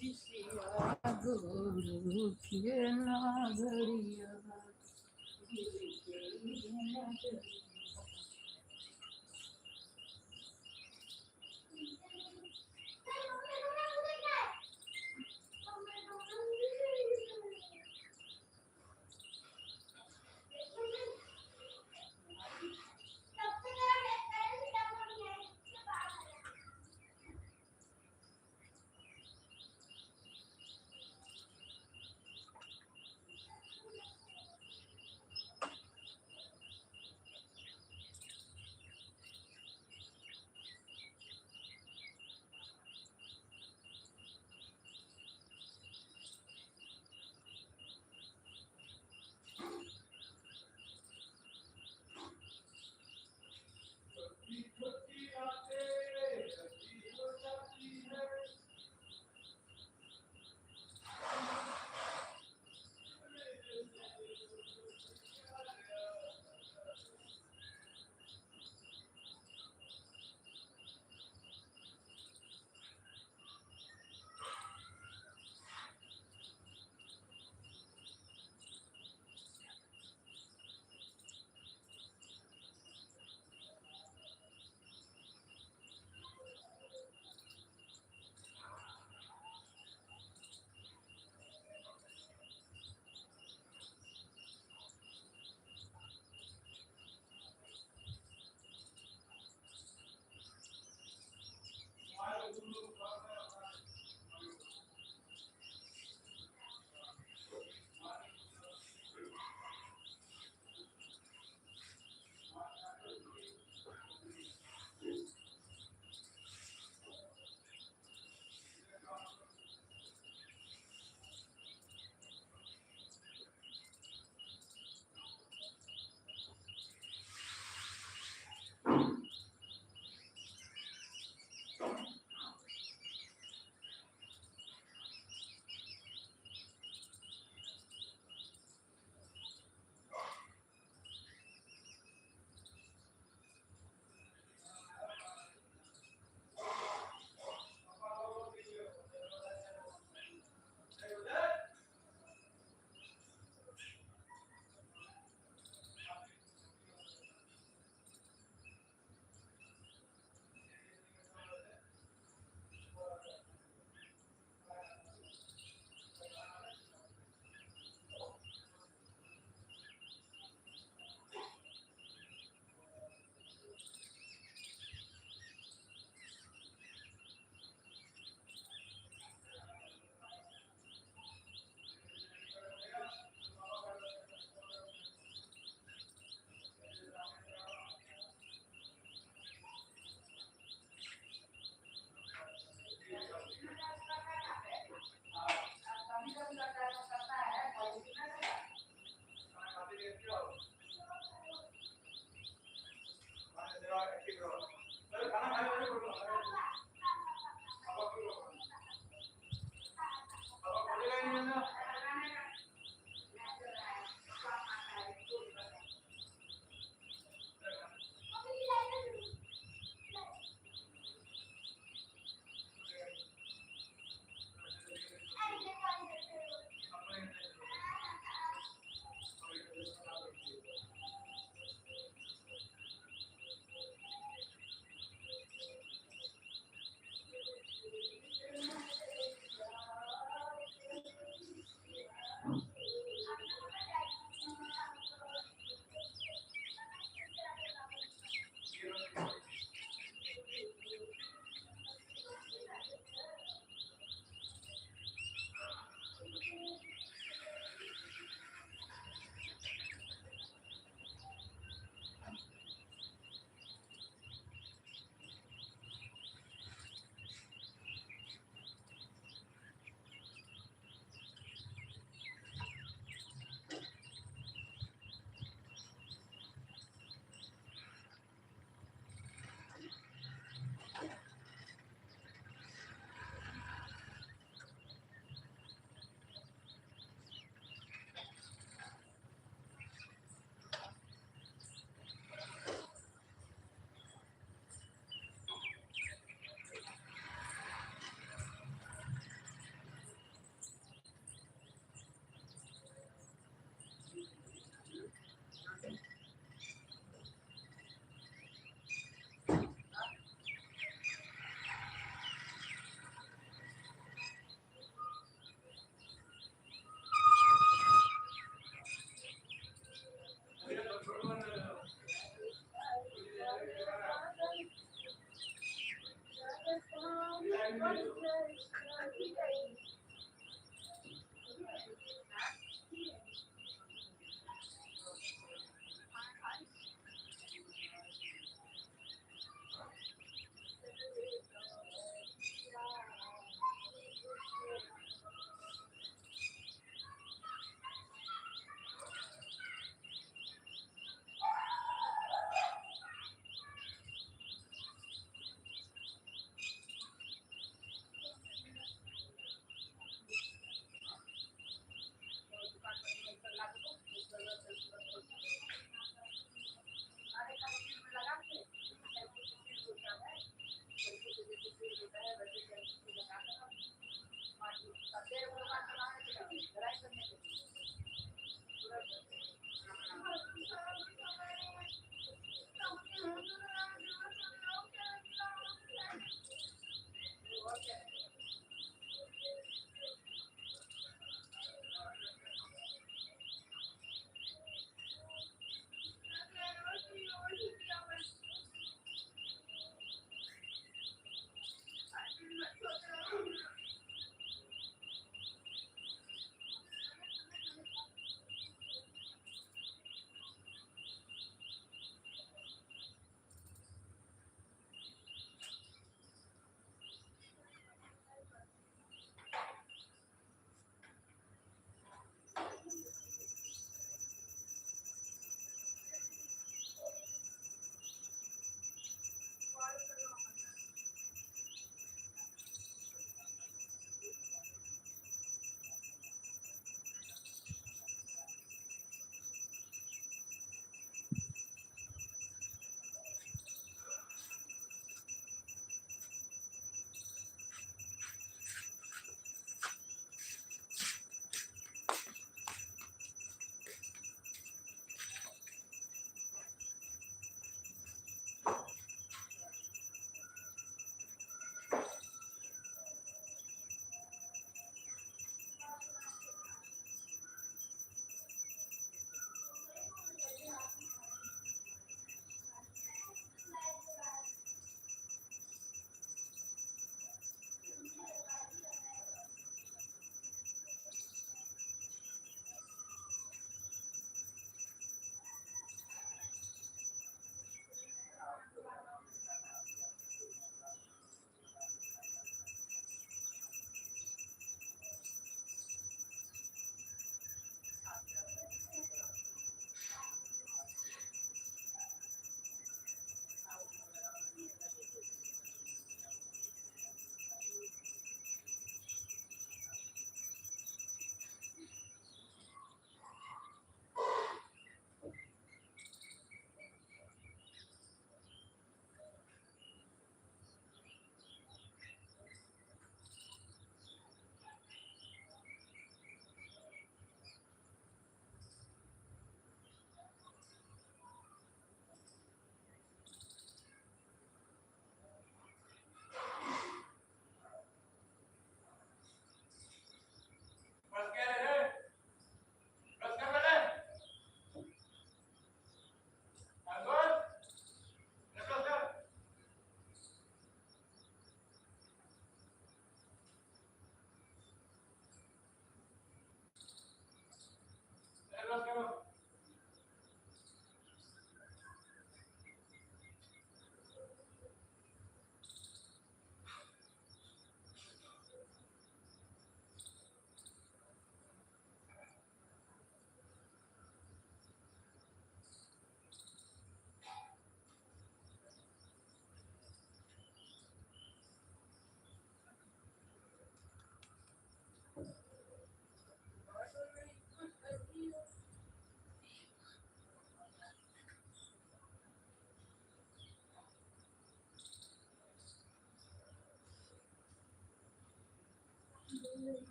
शिष्या गुरु के नगरिया गिर के नगरिया।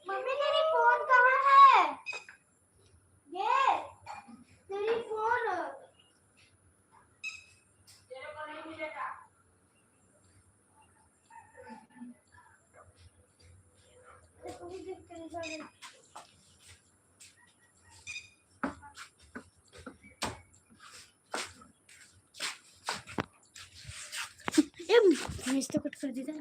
मम्मी तेरी फोन कहाँ है? ये तेरी फोन तेरे को नहीं मिलेगा। देखो भी देख कर जा। मैं इसको कट कर देता।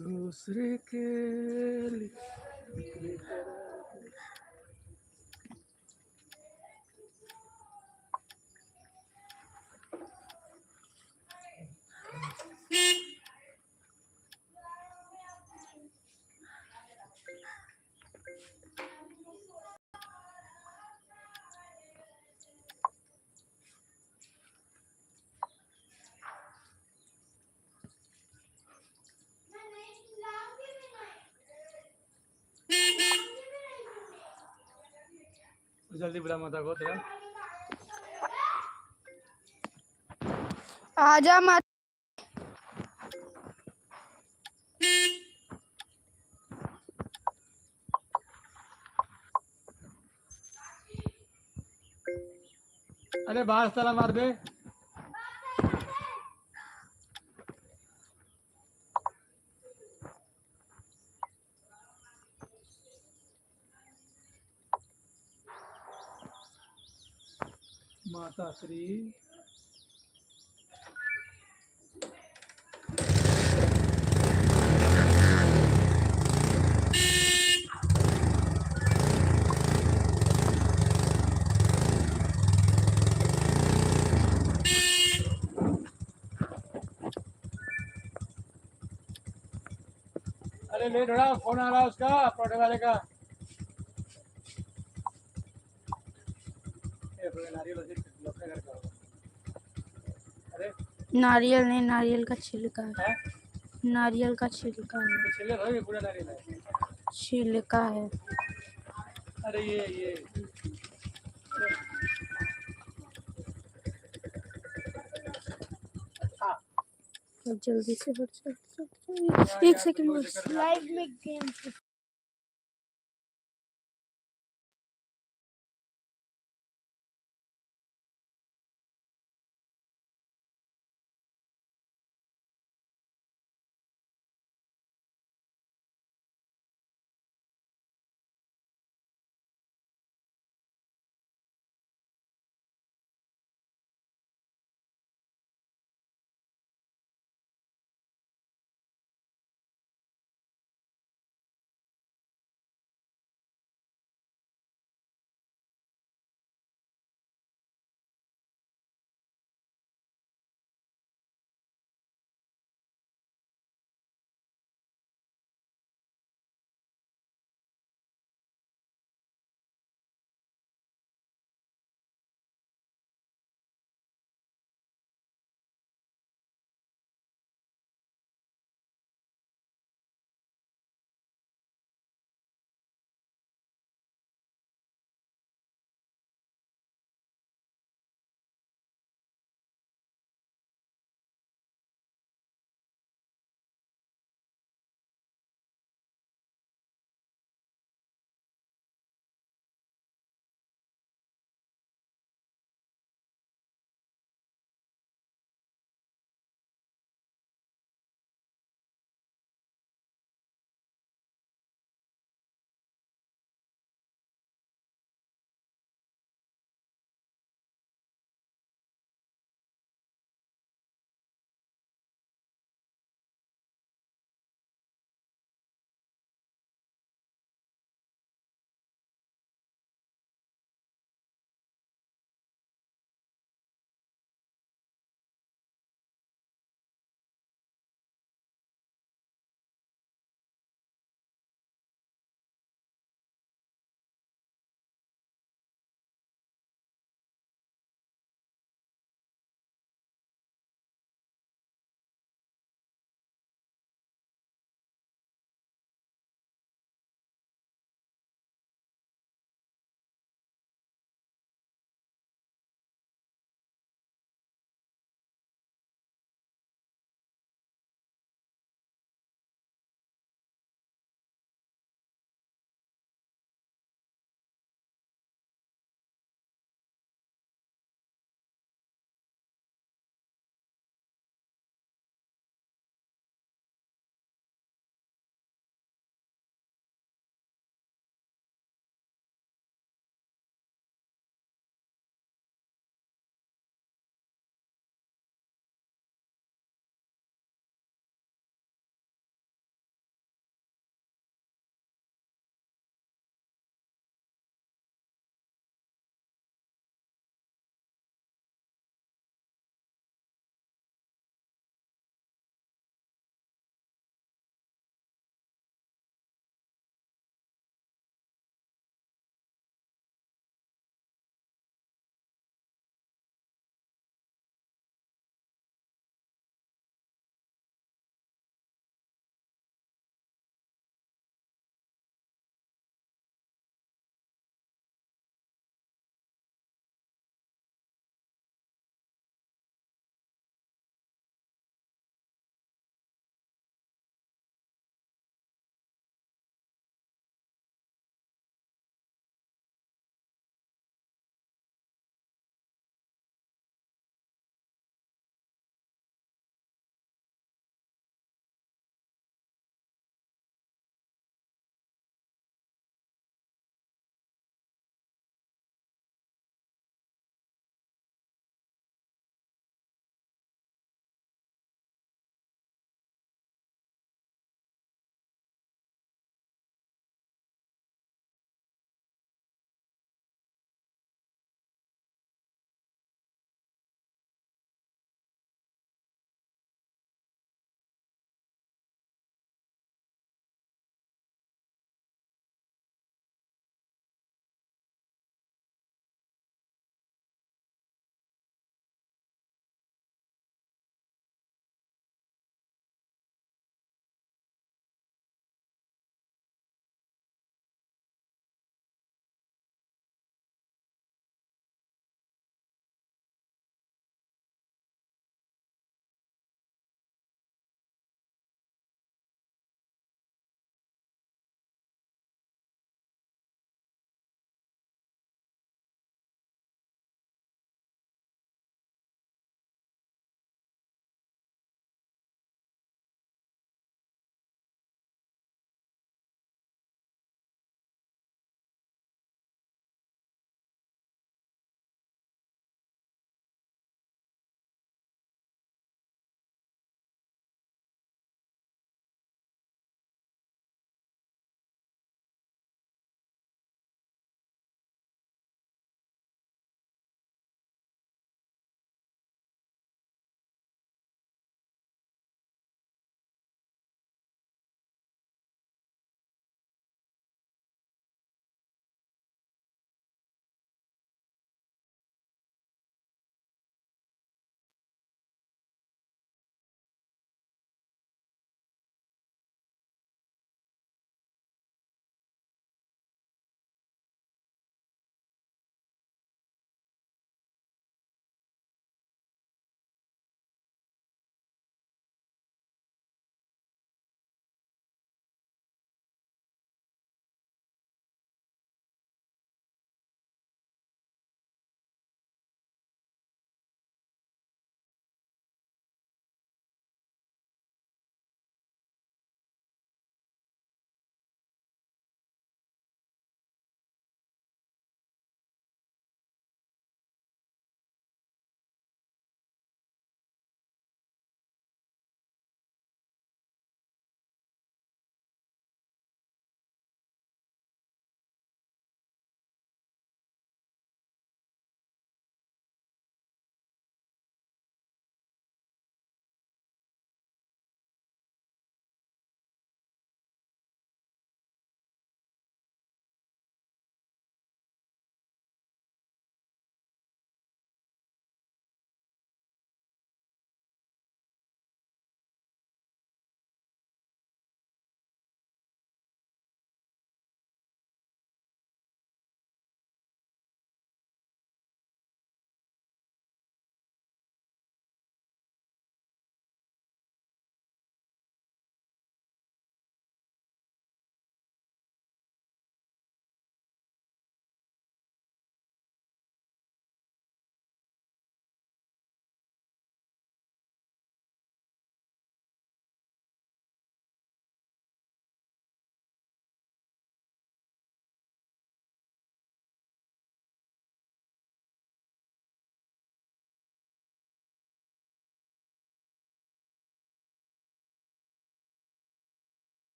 दूसरे के लिए जल्दी बुला माता को तेरा आजा मत। अरे बाहर ताला मार दे। सासरी अरे ले थोड़ा फोन आ रहा है उसका पौधे वाले का नारियल अपने घर का अरे नारियल नहीं, नारियल का छिलका है। है नारियल का छिलका है। छिले थोड़ी पूरा नारियल है छिलका है। अरे ये हाँ जल्दी से हट यार, एक यार, सेकंड कोई बस। चक्कर में लाइव में गेम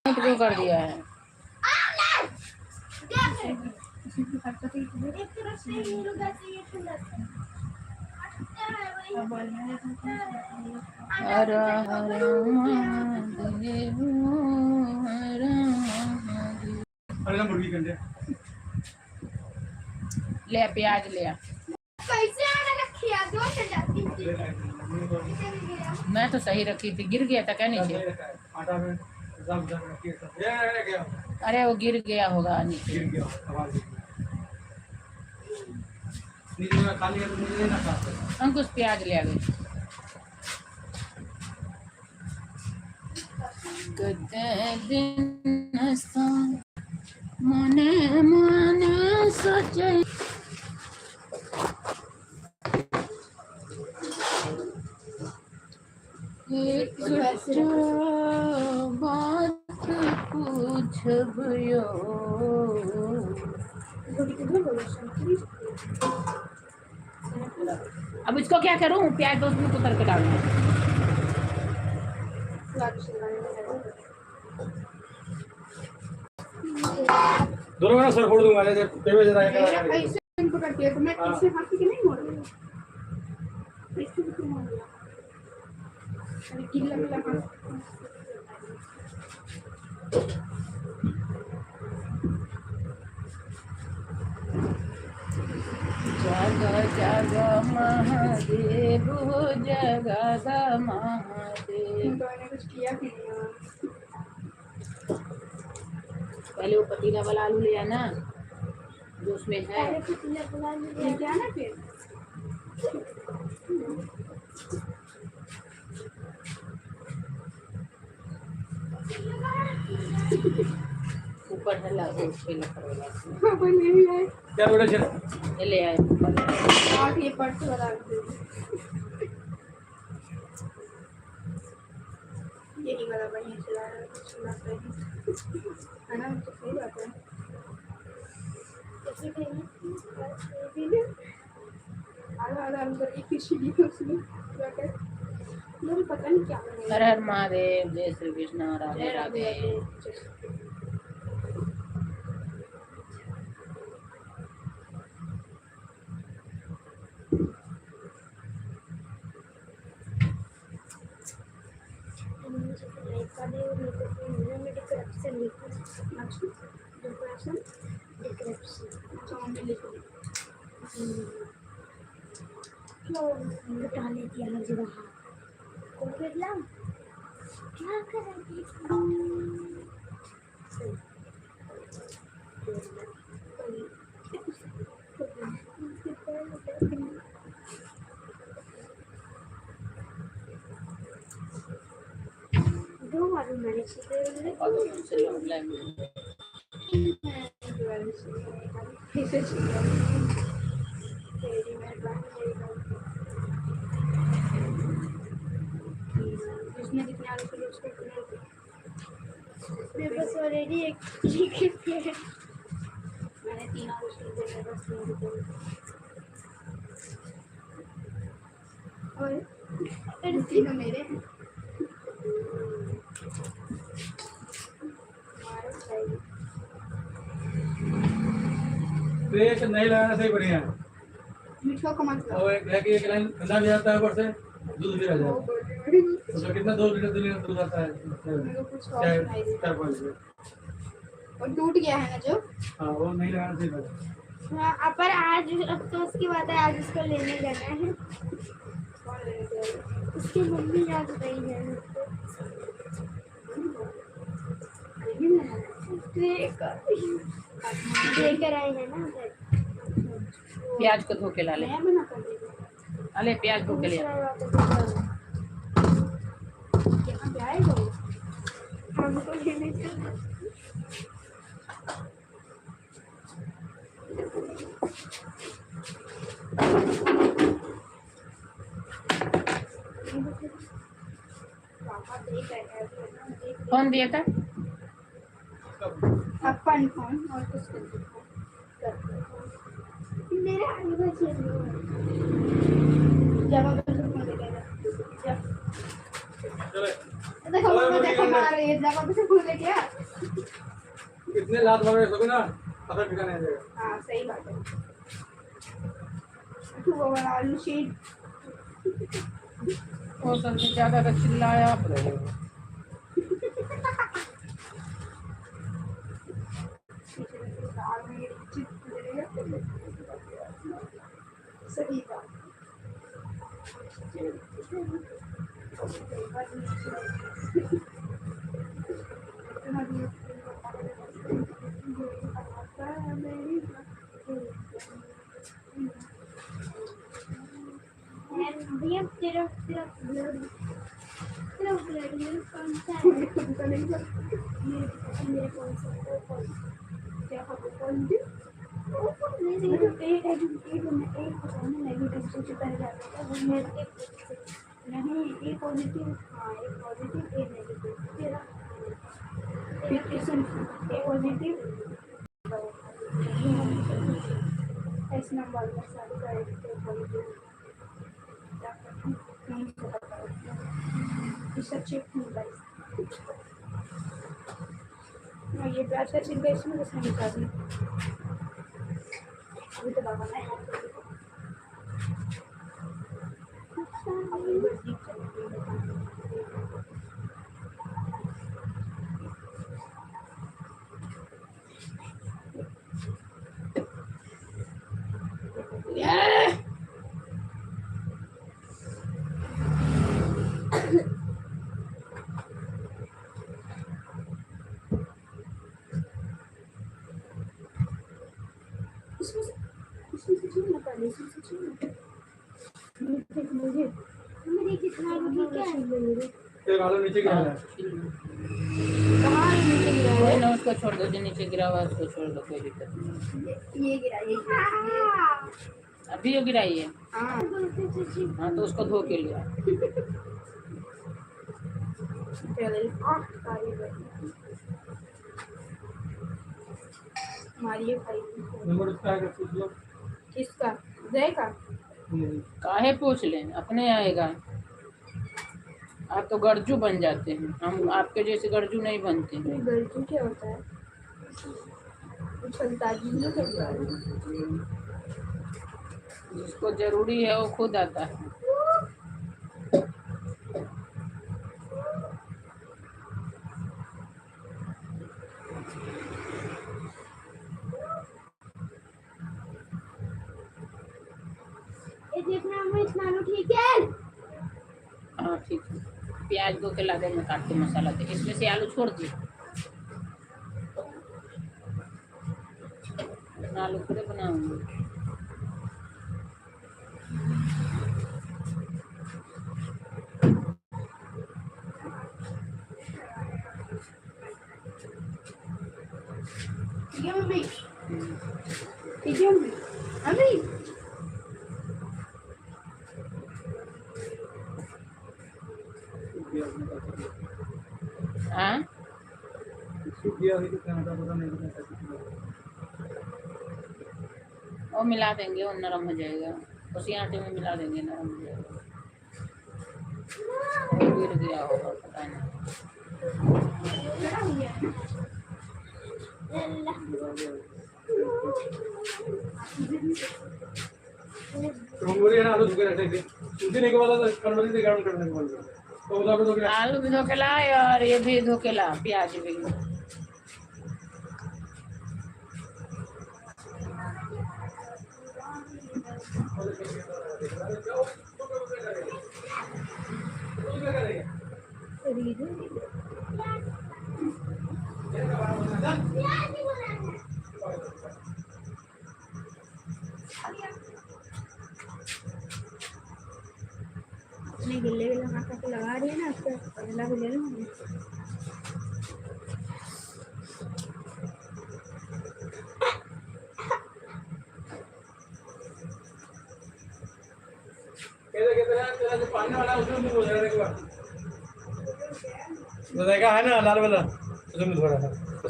क्यों कर दिया है? एक तरफ से ये लोग ऐसे ये खुला था। हर हर महादेव, हर महादेव। अरे ना मुर्गी कंडे ले प्याज ले आ। कैसे आने रखी है? दो से जाती थी। मैं तो सही रखी थी, गिर गया था क्या नीचे? आटा में जम जम रखी है सब। ये गया अरे वो गिर गया होगा नीचे। गिर गया आवाज नीचे में खाली है तो नीचे ना खा। अंकुश प्याज ले आ गए। कते दिन सा मने मने सोचे एक बात पूछबियो। अब इसको क्या करूं? प्याज तो उसमें उतर के डालना। दोनों का सर फोड़ दूंगा। ले पेवे जरा ऐसे इनको करती है तो मैं इससे हाथ के नहीं मोड़ रही हूँ। इससे भी क्यों मोड़ दिया? अरे गिल्ला गिल्ला हाथ। जग जग महादेव, जगद महादेव। तो मैंने कुछ किया भी नहीं है। पहले वो पतीला वाला आलू ले आना जो उसमें है। ये क्या ना फिर ऊपर है ला उस पे लकड़ वाला। कोई नहीं है। क्या बेटा चल ये ले आए ऊपर। आठ ये पर्स वाला यही वाला बढ़िया चला रहा है। चला सही है ना? तो सही बात है। कैसे करेंगे? आधा आधा अंदर एक ही सीढ़ी है उसमें जाकर मुझे पता नहीं क्या हर हर महादेव, जय श्री कृष्ण, राधे राधे। लुटा लेती है हर जगह। को फिर ला क्या करेंगे? दो मालूम मैंने जिसने जितने आलू के लिए उसको मेरे पास ऑलरेडी एक टिकट है। मैंने 3 आलू के लिए बस 3 रुपए और तीनों मेरे हैं। तो एक नहीं लगाना सही बढ़िया है। मिठो का मतलब और एक है कि एक लाइन ठंडा भी आता है ऊपर से दूध भी आ जाता है। तो कितना 2 लीटर दूध आता है? चार 5 लीटर। और टूट गया है ना जो। हाँ वो नहीं लगाना सही बात है। हाँ, पर आज अफसोस की बात है, आज उसको लेने जाना है। कौन लेने गया? उसकी मम्मी याद रही है लेकर आए हैं ना। प्याज को धो के ला ले। मैं बना कर देगा। अले प्याज धो के ले आ। यहाँ पे आएगा वो। हमको लेने चलो। पापा देख रहे हैं देख कौन दिया था? अपन फोन और कुछ कर मेरा आलू चाहिए। जब अगर फोन देगा चलो देखो वो देखो मार रही है, देखो तुझे भूल गया। इतने लात मार रहे ना पता ठिकाना नहीं रहेगा। हाँ सही बात है। वो वाला आलू शीट वो सबसे ज्यादा तो चिल्लाया आप रहे हो। सही बात। भैया तेरा तेरा ब्लड कौन सा है? मेरे कौन सा वो कौन क्या खबर कौन सी? नहीं तो एक नेगेटिव से पहले जाता है वो मेरे नहीं ए पॉजिटिव हाँ ए पॉजिटिव ए नेगेटिव तेरा ए पॉजिटिव एस नंबर में सारी ए पॉजिटिव नहीं पता इसका चेक नहीं गाइस। ये प्याज का छिलका इसमें किसने निकाल दिया? अभी तो बाबा ने इसमें से छीन निकाल इसमें से छीन मुझे मेरे कितना ठीक है एक आलू नीचे गिरा है। कहाँ है नीचे गिरा कोई है? ना उसको छोड़ दो, जो नीचे गिरा हुआ है उसको छोड़ दो, कोई दिक्कत नहीं। ये गिरा ये गिरा। अभी वो गिराई है। हाँ हाँ तो उसको धो के लिया। चल मारियो भाई नंबर उसका है पूछ लो। किसका जय का? काहे पूछ लें, अपने आएगा। आप तो गरजू बन जाते हैं, हम आपके जैसे गरजू नहीं बनते हैं। गलती क्या होता है? उछलता जिल्लू करता है। जिसको जरूरी है वो खुद आता है। ये देखना मैं इतना आलू ठीक है हाँ ठीक है, प्याज दो के ला दे, मैं काट के मसाला दे, इसमें से आलू छोड़ दी। आलू पूरे बनाऊंगी। ठीक है मम्मी ठीक है मम्मी मम्मी हाँ सूख गया है कितना का पता नहीं कितना। वो मिला देंगे, वो नरम हो जाएगा। उसी आटे में मिला देंगे, नरम हो जाएगा। वो गिर गया होगा, पता नहीं। तो हम बोले ना आलू धो के रखे थे, सूखने के बाद कन्वर्जन से गर्म करने के बाद तो उधर पे धो के आलू भी धो के लाए और ये भी धो के ला, प्याज भी। नहीं गिल्ले गिल्ले हाथ पे लगा रही है ना, उसका पहला भी ले लो। तेरा जो पानी वाला उसमें भी हो जाएगा एक बार तो देखा है ना लाल वाला उसमें थोड़ा सा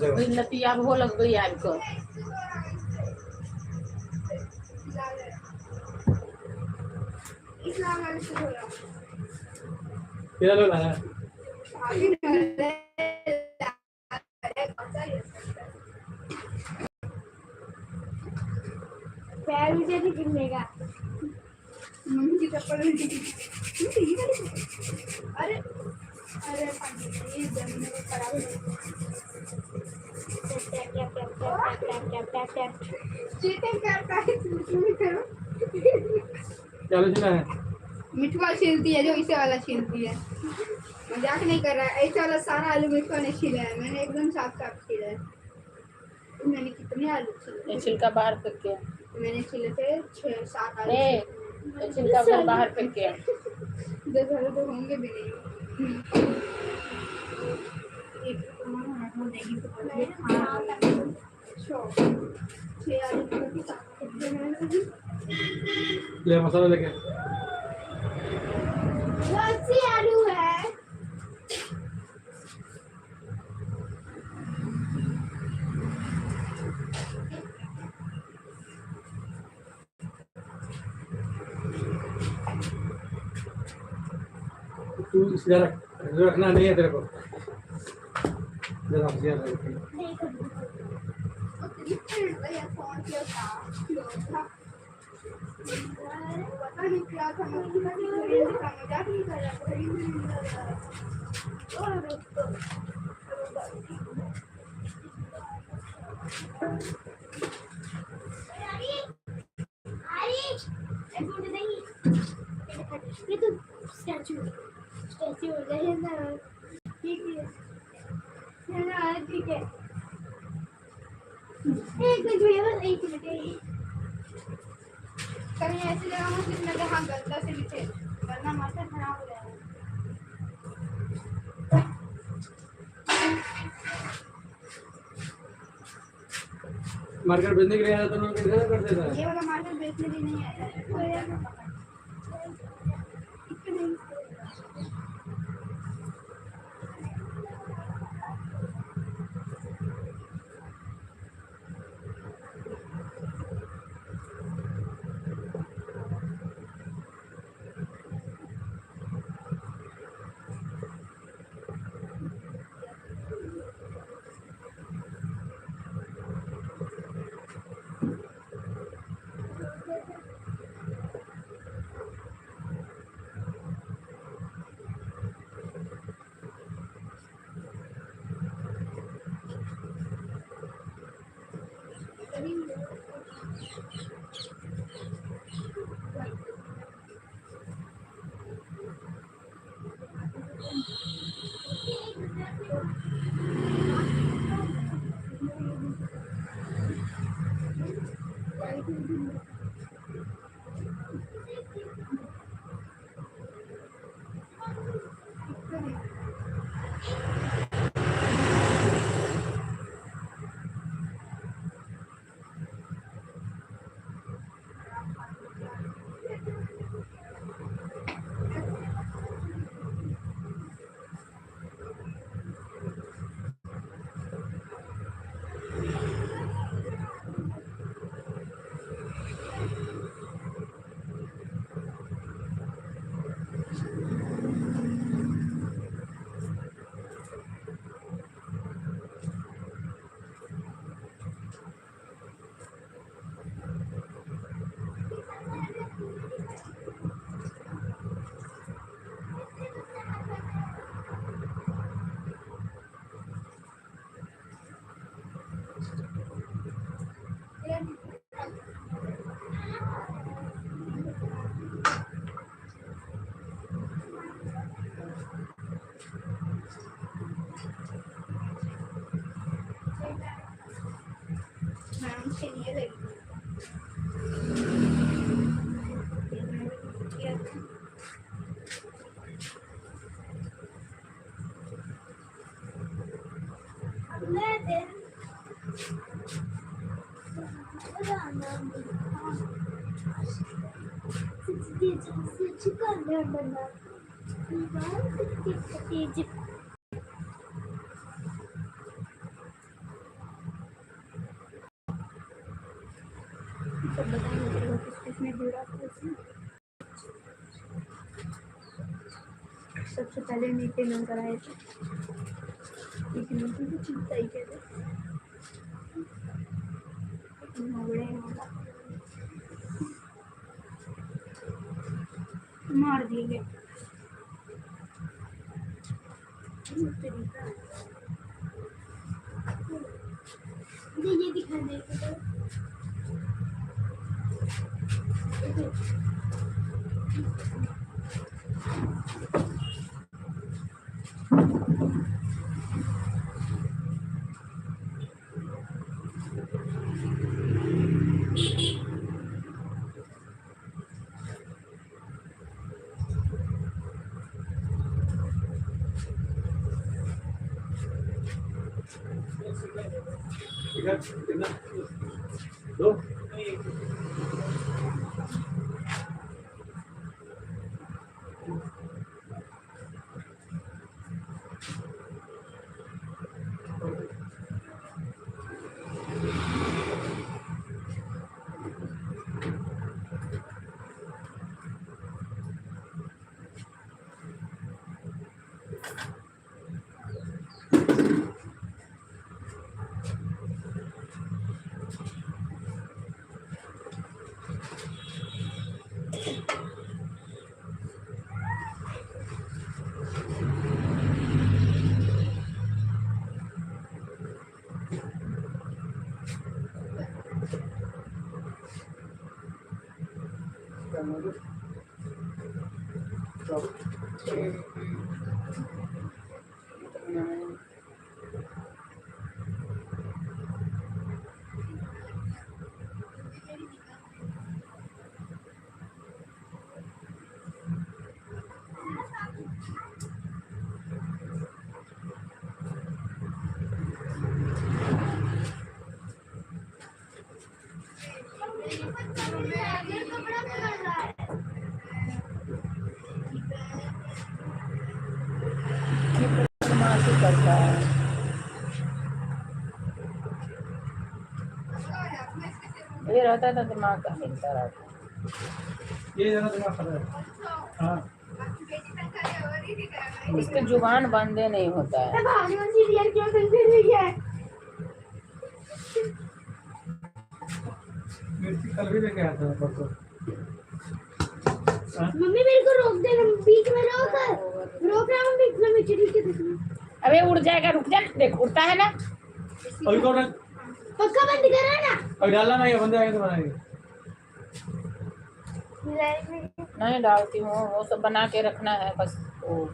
वही लतिया हो लग गई आपको। इस्लाम वाले से बोला तेरा लो लाया आगे न पैर भी जैसे गिरनेगा। मम्मी की चप्पल में अरे अरे ये जमीन में खराब हो tap tap tap tap tap tap tap tap. Cheating करता है चीटिंग करो क्या लिखना है? मिठवा छीलती है जो इसे वाला छीलती है। मजाक नहीं कर रहा है, ऐसे वाला सारा आलू मिठवा ने छीला है, मैंने एकदम साफ साफ छीला है। मैंने कितने आलू छीले? ये छिलका बाहर फेंक के। मैंने छीले थे 6-7 आलू। ये छिलका उधर बाहर फेंक के। 10 आलू तो होंगे भी नहीं। एक तो मानो हाथ देगी तो पहले खाना 6 आलू की कितने मैंने ले मसाला लेके। बहुत सी आलू है। तू इसे रखना नहीं है तेरे को। जरा ध्यान रख। नहीं करूँगी। पता नहीं क्या था, मजाक नहीं कर रहा ये तो स्टैचू हो जाए ना। ठीक है ठीक है। एक मिनट भैया, बस एक मिनट। कहीं ऐसी जगह मत लिखना जहाँ गलता से लिखे, वरना माथा खराब हो जाएगा। मार्केट बेचने के लिए आया तो लोग कैसे कर देता है? ये वाला मार्केट बेचने भी नहीं आया है। सबसे पहले नीचे नंग कराए थे, लेकिन उनकी भी ठीक तरीके से नगड़े मार दिए गए। ये दिखा दे इधर इधर दो बदमाशी करता है। ये रहता था दिमाग का हिलता रहता। ये ज़रा दिमाग खराब है। हाँ इसके जुबान बंदे नहीं होता है। सीरियल क्यों देखते रही है? मिर्ची कल भी लेके आया था परसों। हाँ? मम्मी मेरे को रोक दे, बीच में रोक रहा हूँ, बीच में मिर्ची के देखना। अबे उड़ जाएगा, रुक जा, देख उड़ता है ना। अभी कौन है? पक्का बंद करा ना। अभी डालना नहीं है, बंदे आएंगे तो बनाएंगे। नहीं डालती हूँ, वो सब बना के रखना है बस। वो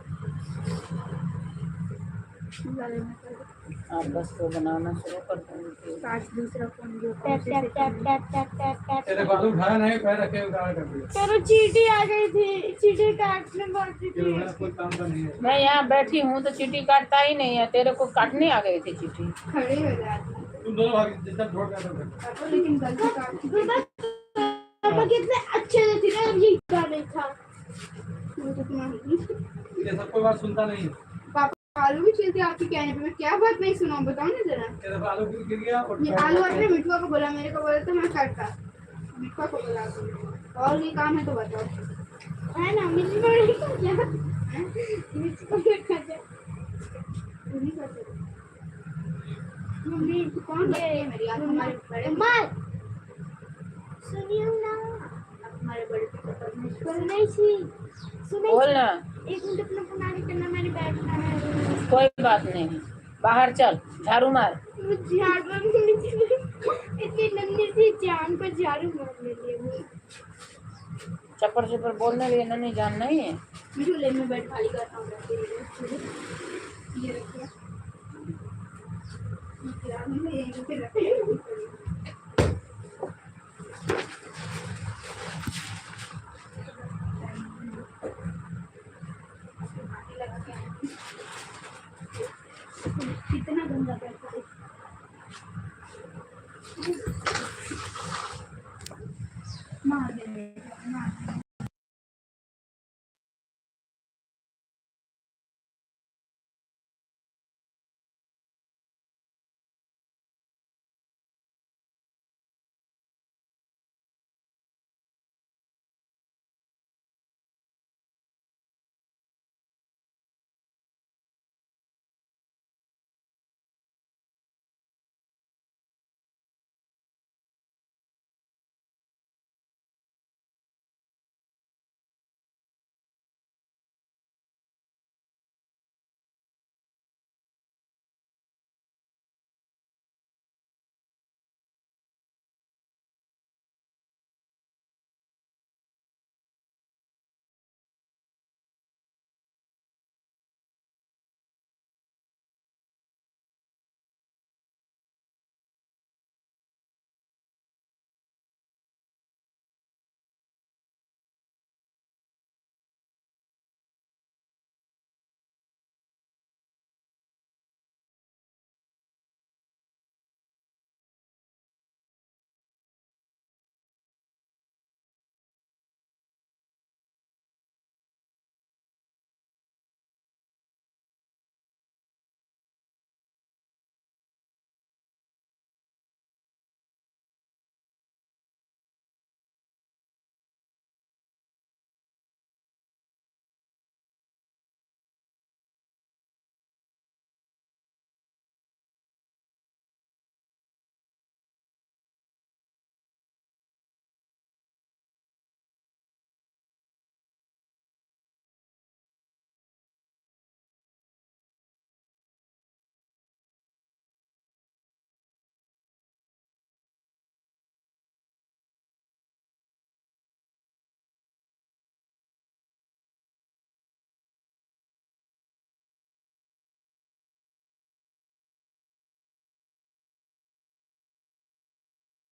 आप बस वो बनाना शुरू कर दूँगी। काश दूसरा फोन जो tap tap tap tap tap tap tap. तेरे बालू उठाया नहीं, पैर रखे उतार कर दिया। तेरे चीटी आ गई थी, चीटी काटने बाकी ये थी। मेरा कोई काम का नहीं है। मैं यहाँ बैठी हूँ तो चींटी काटता ही नहीं है, तेरे को काटने आ गई थी चींटी। खड़े हो जाते तुम दोनों भाग जितना छोड़ गया था हैं, लेकिन गलती काटती पापा कितने अच्छे थे ना, ये गाने था। वो तो तुम्हारी ये सबको बात सुनता नहीं है। पापा आलू भी छिलते आपके कहने पे, मैं क्या बात नहीं सुनाऊं, बताओ ना जरा। तेरे पे आलू गिर गया और ये आलू आपने मिठुआ को बोला, मेरे को बोला तो मैं काटता। मिठुआ को बोला तो और ये काम है तो बताओ। है ना, मिर्ची बड़ी खा जा, मिर्ची बड़ी खा जा। नहीं करते। मम्मी कौन है मेरी आलू? हमारे बड़े मार सुनिए ना, हमारे बड़े पिता परमेश बोल नहीं थी, सुने बोल ना। एक मिनट अपना फोन आने करना, मैंने बैठना है। कोई बात नहीं, बाहर चल, झाड़ू मार। इतनी नन्ही सी जान पर झाड़ू मार ले लिए। चप्पड़ चप्पड़ बोलने लिए नहीं जानना ही है। मिठू ले, मैं बेड खाली करता हूँ। ये रखिए, ये रखिए। कितना गंदा पैसा है। मार दे, मार दे।